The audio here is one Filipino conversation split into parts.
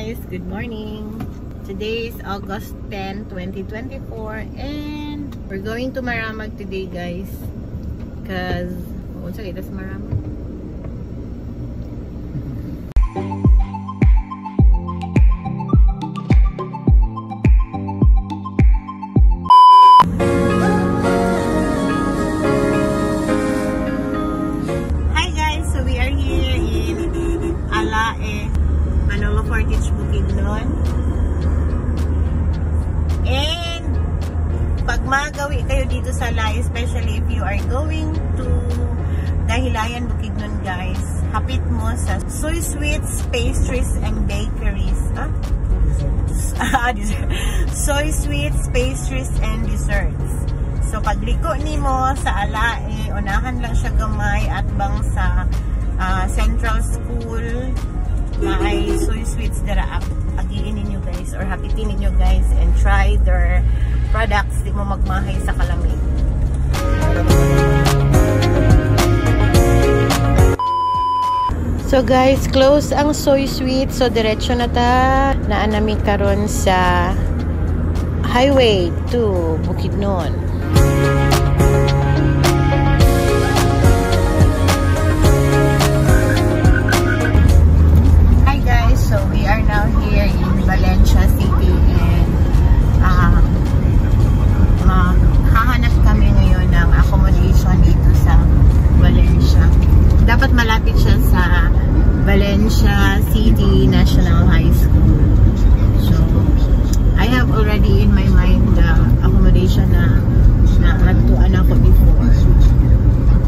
guys, good morning. Today is August 10, 2024 and we're going to Maramag today guys because unsa kita sa Maramag? Hi guys, so we are here in Alae, Manolo Fortich, Bukidnon. And pag magawi kayo dito sa Alae, especially if you are going to Dahilayan, Bukidnon guys, hapit mo sa Soy Sweets, Pastries and Bakeries. Soy Sweets, Pastries and Desserts. So pagliko nimo sa Alae, unahan lang siya gamay at bang sa Central School na ay Soy Sweets dara agiin ninyo guys or hapitin ninyo guys and try their products, di mo magmahay sa kalamig. So guys, close ang Soy Sweets, so diretso na ta naanami karon sa highway to Bukidnon. So we are now here in Valencia City and hahanap kami ngayon ng accommodation dito sa Valencia. Dapat malapit siya sa Valencia City National High School. So I have already in my mind the accommodation na natuan ako before.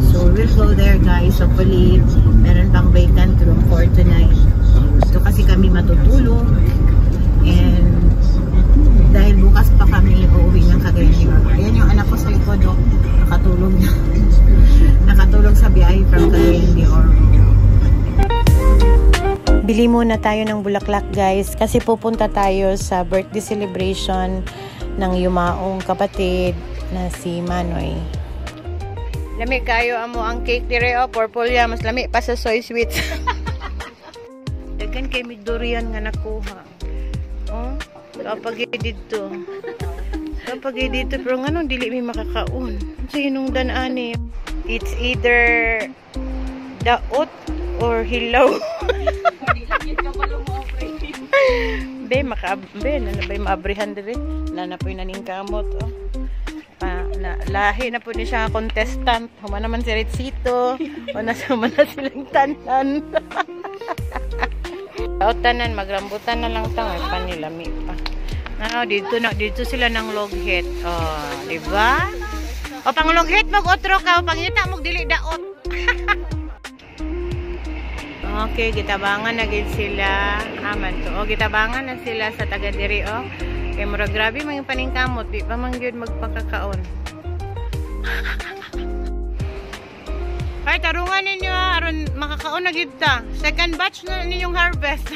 So we'll go there guys. Hopefully meron pang vacant room for tonight. So kasi kami matutulog and dahil bukas pa kami uuwi ng Cagayan. Ayan yung anak ko sa likod, nakatulog na. Nakatulog sa biyahe from Cagayan de Oro. Bili muna tayo ng bulaklak guys kasi pupunta tayo sa birthday celebration ng yumaong kapatid na si Manoy. Lami kayo amo ang cake dire, purple ya, mas lami pa sa Soy Sweets. Dagan kay may durian nga nakuha. Oh, kapag dito. Kapag dito pero nganong dili mi makakaon. Sa inong danani. It's either daot or hilaw. Be na bay maabrihan dire. Na poy naning kamot oh. Lahi na po ni siya contestant. Huma naman si Ritzito. O nasa na silang tanan. O tanan, magrambutan na lang tang. Ay panilami pa. Dito sila ng loghet. O, diba? O pang loghet mag-otro ka. O pangita mag-dili daot. Okay, gitabangan na gid sila. Aman to. O, gitabangan na sila sa taga-diri. O. Kaya mura grabe mga paningkamot. Di pa man yun magpakakaon. Ay, tarungan ninyo aron makakaon na gid ta. Second batch na ninyong harvest.